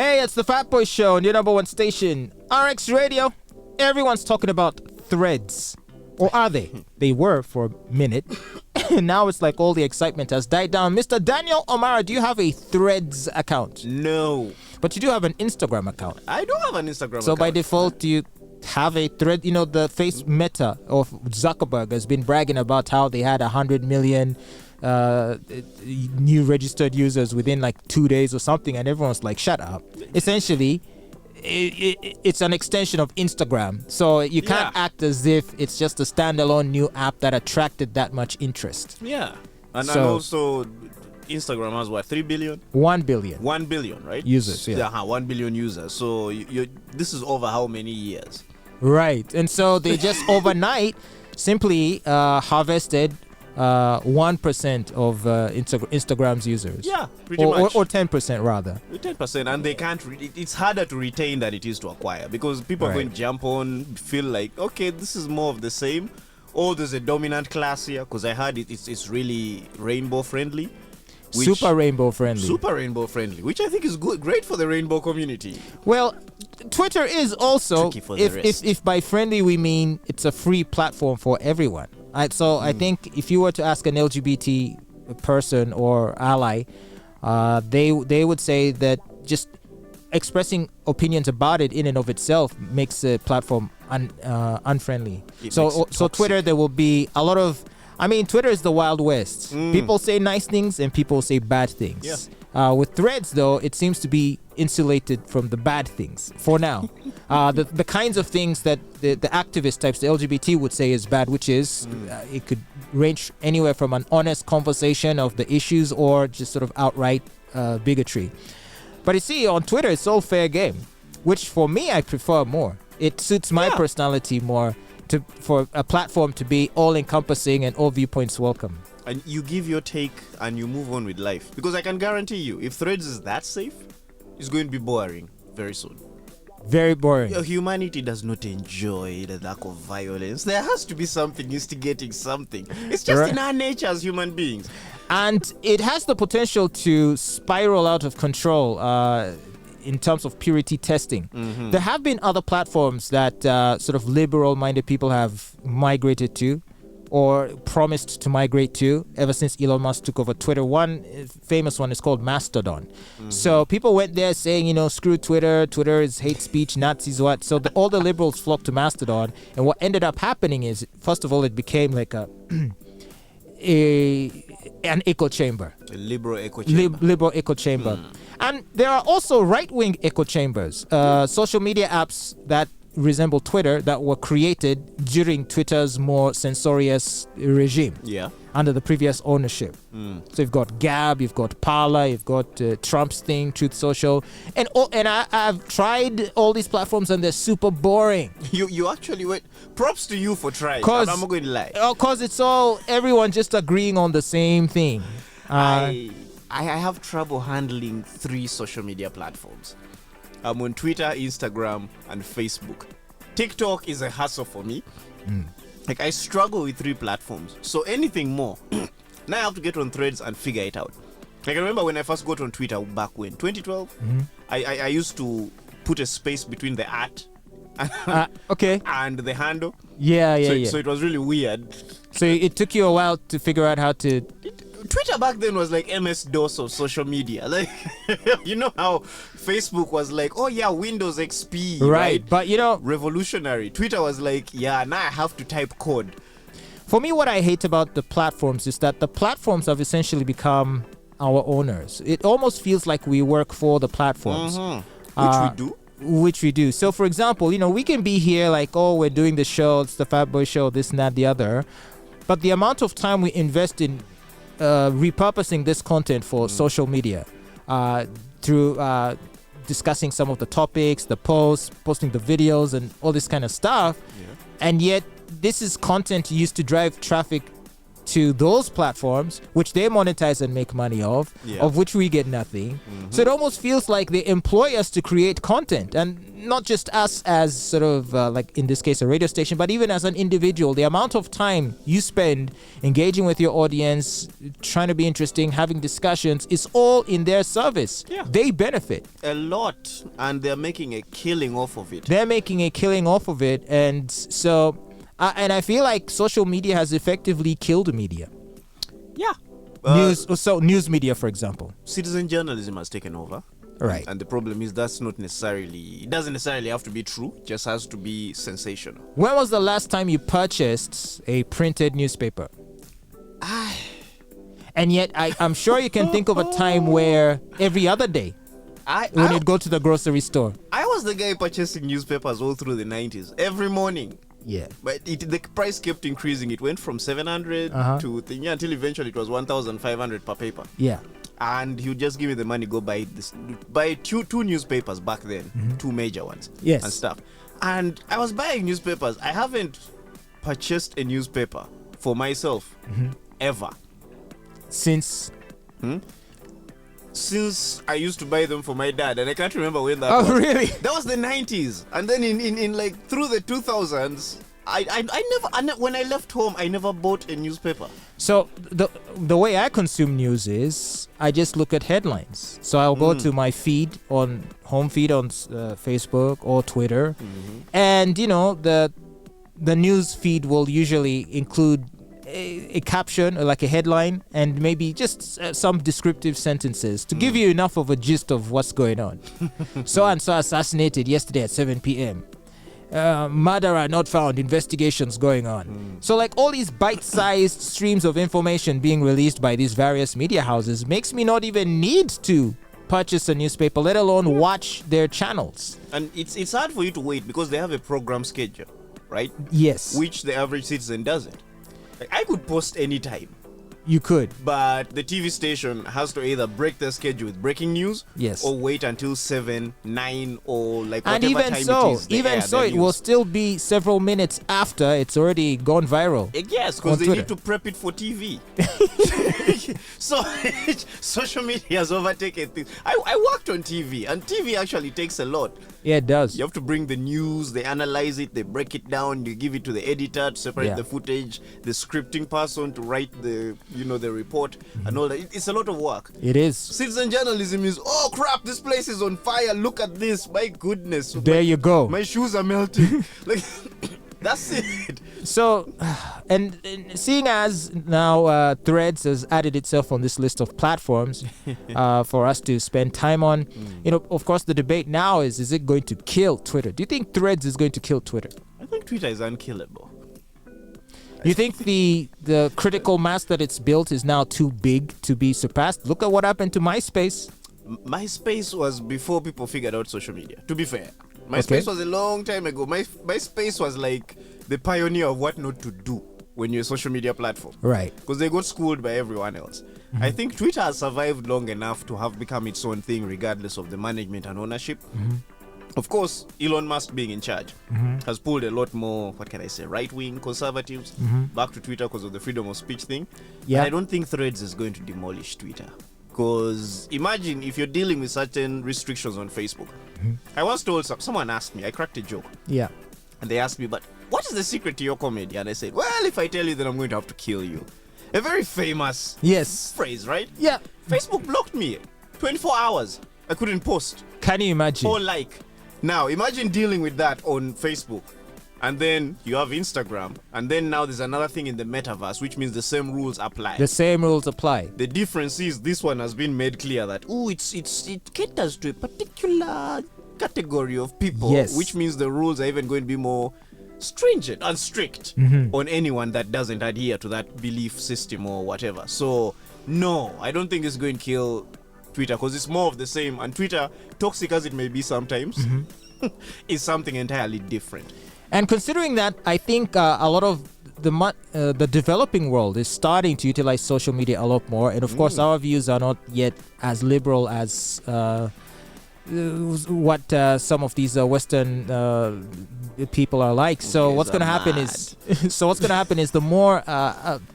Hey, it's the Fatboy Show on your number one station, RX Radio. Everyone's talking about threads. Or are they? They were for a minute. Now it's like all the excitement has died down. Mr. Daniel O'Mara, do you have a Threads account? No. But you do have an Instagram account. I do have an Instagram account. So by default, do you have a thread? You know, the face Meta of Zuckerberg has been bragging about how they had 100 million new registered users within like 2 days or something, and everyone's like, shut up. Essentially, it's an extension of Instagram, so you can't act as if it's just a standalone new app that attracted that much interest. Yeah. And also Instagram has what, 3 billion? 1 billion. 1 billion, right? Users, yeah. 1 billion users. So this is over how many years? Right. And so they just overnight simply harvested 1% of Instagram's users. Yeah, pretty much. Or 10% rather. 10%, and they can't. It's harder to retain than it is to acquire, because people are going to jump on, feel like, okay, this is more of the same. Or there's a dominant class here, because I heard it's really rainbow friendly. Super rainbow friendly. Super rainbow friendly, which I think is great for the rainbow community. Well, Twitter is also, if by friendly we mean it's a free platform for everyone. I think if you were to ask an LGBT person or ally, they would say that just expressing opinions about it in and of itself makes the platform unfriendly. So Twitter, there will be a lot of, Twitter is the Wild West. People say nice things and people say bad things. Yeah. With Threads, though, it seems to be insulated from the bad things for now. The kinds of things that the activist types, the LGBT, would say is bad, which is it could range anywhere from an honest conversation of the issues or just sort of outright bigotry. But you see, on Twitter, it's all fair game, which for me, I prefer more. It suits my personality more for a platform to be all-encompassing and all viewpoints welcome. And you give your take and you move on with life. Because I can guarantee you, if Threads is that safe, it's going to be boring very soon. Very boring. Humanity does not enjoy the lack of violence. There has to be something instigating something. It's just in our nature as human beings. And it has the potential to spiral out of control in terms of purity testing. There have been other platforms that sort of liberal-minded people have migrated to or promised to migrate to ever since Elon Musk took over Twitter. One famous one is called Mastodon. So people went there saying, screw Twitter. Twitter is hate speech, Nazis, what. So all the liberals flocked to Mastodon. And what ended up happening is, first of all, it became like an echo chamber. A liberal echo chamber. Liberal echo chamber. And there are also right-wing echo chambers, social media apps that resemble Twitter that were created during Twitter's more censorious regime under the previous ownership. So you've got Gab, you've got Parler, you've got Trump's thing, Truth Social, and I've tried all these platforms and they're super boring. You actually went. Props to you for trying. I'm not going to lie. Because it's all everyone just agreeing on the same thing. I have trouble handling 3 social media platforms. I'm on Twitter, Instagram, and Facebook. TikTok is a hassle for me. Like, I struggle with 3 platforms. So anything more, now I have to get on Threads and figure it out. Like, I remember when I first got on Twitter back when, 2012, I used to put a space between the @ and the handle. So it was really weird. So it took you a while to figure out how to... Twitter back then was like MS-DOS of social media. Like, you know how Facebook was like, oh yeah, Windows XP, right? But revolutionary. Twitter was like, yeah, now I have to type code. For me, what I hate about the platforms is that the platforms have essentially become our owners. It almost feels like we work for the platforms. Which we do. So, for example, we can be here like, oh, we're doing the show, it's the Fatboy Show, this and that, the other. But the amount of time we invest in repurposing this content for social media through discussing some of the topics, the posts, posting the videos, and all this kind of stuff. And yet, this is content used to drive traffic to those platforms, which they monetize and make money of which we get nothing. So it almost feels like they employ us to create content, and not just us as sort of like in this case a radio station, but even as an individual. The amount of time you spend engaging with your audience, trying to be interesting, having discussions, is all in their service. They benefit a lot, and they're making a killing off of it. And so and I feel like social media has effectively killed media. News media, for example. Citizen journalism has taken over. Right. And the problem is it doesn't necessarily have to be true, it just has to be sensational. When was the last time you purchased a printed newspaper? And yet I'm sure you can think of a time where every other day when you'd go to the grocery store. I was the guy purchasing newspapers all through the 90s, every morning. Yeah. But the price kept increasing. It went from 700 to until eventually it was 1,500 per paper. Yeah. And he would just give me the money, go buy two newspapers back then, two major ones. Yes. And stuff. And I was buying newspapers. I haven't purchased a newspaper for myself ever. Since I used to buy them for my dad, and I can't remember when that was. Oh, really? That was the 90s. And then in like through the 2000s, I never, when I left home, I never bought a newspaper. So the way I consume news is I just look at headlines. So I'll go to my home feed on Facebook or Twitter, and the news feed will usually include a caption or like a headline and maybe just some descriptive sentences to give you enough of a gist of what's going on. So and so assassinated yesterday at 7 p.m. Murderer not found, investigations going on. So like all these bite-sized streams of information being released by these various media houses makes me not even need to purchase a newspaper, let alone watch their channels. And it's hard for you to wait because they have a program schedule, right? Yes. Which the average citizen doesn't. Like, I could post anytime. You could. But the TV station has to either break their schedule with breaking news, yes, or wait until 7, 9, or like whatever and even time so, it is. Even so, it will still be several minutes after it's already gone viral. Yes, because they need to prep it for TV. So social media has overtaken things. I worked on TV, and TV actually takes a lot. Yeah, it does. You have to bring the news, they analyze it, they break it down, you give it to the editor to separate the footage, the scripting person to write the report and all that. It's a lot of work. It is. Citizen journalism is, oh crap, this place is on fire, look at this, my goodness. There you go. My shoes are melting. Like, that's it. So, and seeing as now Threads has added itself on this list of platforms for us to spend time on, of course the debate now is it going to kill Twitter? Do you think Threads is going to kill Twitter? I think Twitter is unkillable. You think the critical mass that it's built is now too big to be surpassed? Look at what happened to MySpace. MySpace was before people figured out social media, to be fair. MySpace was a long time ago. MySpace was like the pioneer of what not to do when you're a social media platform. Right. Because they got schooled by everyone else. I think Twitter has survived long enough to have become its own thing regardless of the management and ownership. Of course, Elon Musk being in charge has pulled a lot more, right-wing conservatives back to Twitter because of the freedom of speech thing. Yeah. I don't think Threads is going to demolish Twitter. Because imagine if you're dealing with certain restrictions on Facebook. I once told someone asked me, I cracked a joke. Yeah. And they asked me, but what is the secret to your comedy? And I said, well, if I tell you, then I'm going to have to kill you. A very famous phrase, right? Yeah. Facebook blocked me. 24 hours. I couldn't post. Can you imagine? Or like. Now, imagine dealing with that on Facebook. And then you have Instagram. And then now there's another thing in the metaverse, which means the same rules apply. The same rules apply. The difference is this one has been made clear that, it caters to a particular category of people. Yes. Which means the rules are even going to be more stringent and strict on anyone that doesn't adhere to that belief system or whatever. So, no, I don't think it's going to kill Twitter because it's more of the same. And Twitter, toxic as it may be sometimes, is something entirely different. And considering that, I think a lot of the developing world is starting to utilize social media a lot more. And of course, our views are not yet as liberal as what some of these Western people are like. So what's going to happen is the more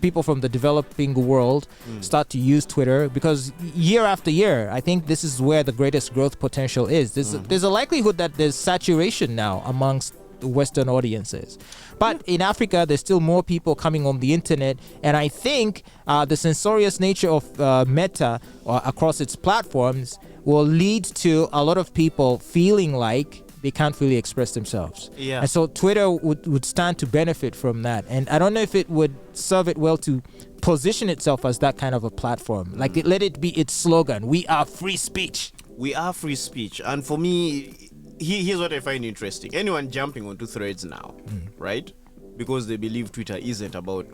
people from the developing world start to use Twitter, because year after year, I think this is where the greatest growth potential is. There's a likelihood that there's saturation now amongst Western audiences, but in Africa there's still more people coming on the internet, and I think the censorious nature of Meta across its platforms will lead to a lot of people feeling like they can't really express themselves. Yeah. And so Twitter would stand to benefit from that. And I don't know if it would serve it well to position itself as that kind of a platform. Like, let it be its slogan: we are free speech. We are free speech. And for me, here's what I find interesting. Anyone jumping onto threads now, right? Because they believe Twitter isn't about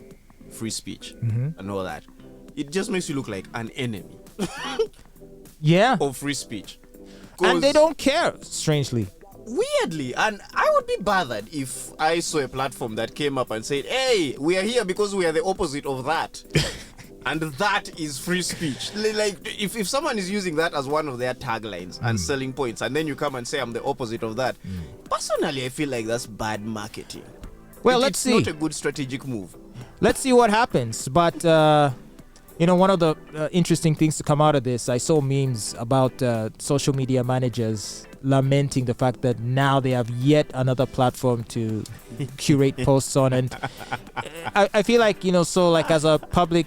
free speech and all that. It just makes you look like an enemy Yeah. of free speech. And they don't care, strangely. Weirdly, and I would be bothered if I saw a platform that came up and said, hey, we are here because we are the opposite of that. And that is free speech. Like, if someone is using that as one of their taglines and selling points, and then you come and say I'm the opposite of that, personally, I feel like that's bad marketing. Well, let's see. It's not a good strategic move. Let's see what happens. But one of the interesting things to come out of this, I saw memes about social media managers lamenting the fact that now they have yet another platform to curate posts on. And I feel like, like as a public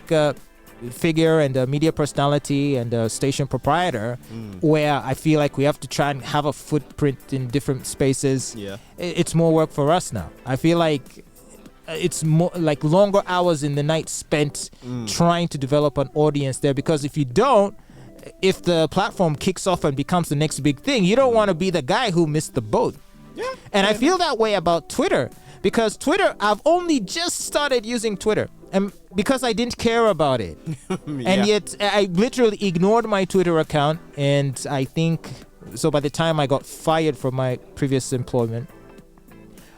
figure and a media personality and a station proprietor, where I feel like we have to try and have a footprint in different spaces, it's more work for us now. I feel like it's more like longer hours in the night spent trying to develop an audience there, because if you don't, if the platform kicks off and becomes the next big thing, you don't want to be the guy who missed the boat. And I feel that way about Twitter, because Twitter, I've only just started using Twitter, and because I didn't care about it. And yet I literally ignored my Twitter account, and I think so by the time I got fired from my previous employment,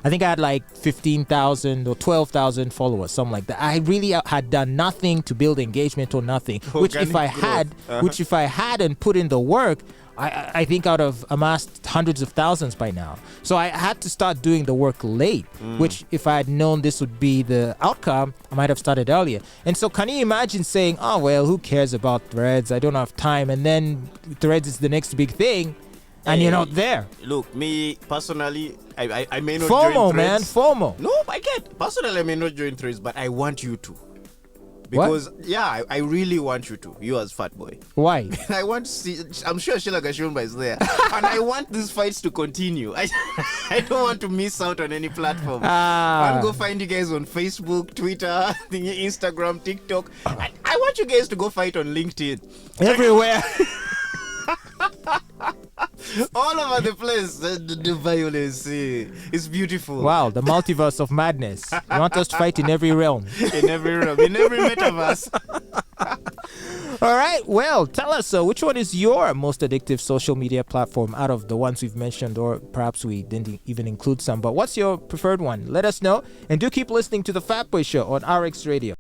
I think I had like 15,000 or 12,000 followers, something like that. I really had done nothing to build engagement or nothing. Which if I had and put in the work, I think I would have amassed hundreds of thousands by now. So I had to start doing the work late, which if I had known this would be the outcome, I might have started earlier. And so can you imagine saying, oh, well, who cares about Threads? I don't have time. And then Threads is the next big thing. And you're not there. Look, me personally, I may not FOMO, join Threads. man, FOMO. No, I get. Personally, I may not join Threads, but I want you to. Because, I really want you to. You as Fatboy. Why? I want to see. I'm sure Sheila Gashumba is there. And I want these fights to continue. I don't want to miss out on any platform. I'll go find you guys on Facebook, Twitter, Instagram, TikTok. I want you guys to go fight on LinkedIn. Everywhere. All over the place, the violence is beautiful. Wow, the multiverse of madness. You want us to fight in every realm. In every metaverse. All right, well, tell us, which one is your most addictive social media platform out of the ones we've mentioned, or perhaps we didn't even include some, but what's your preferred one? Let us know, and do keep listening to The Fatboy Show on RX Radio.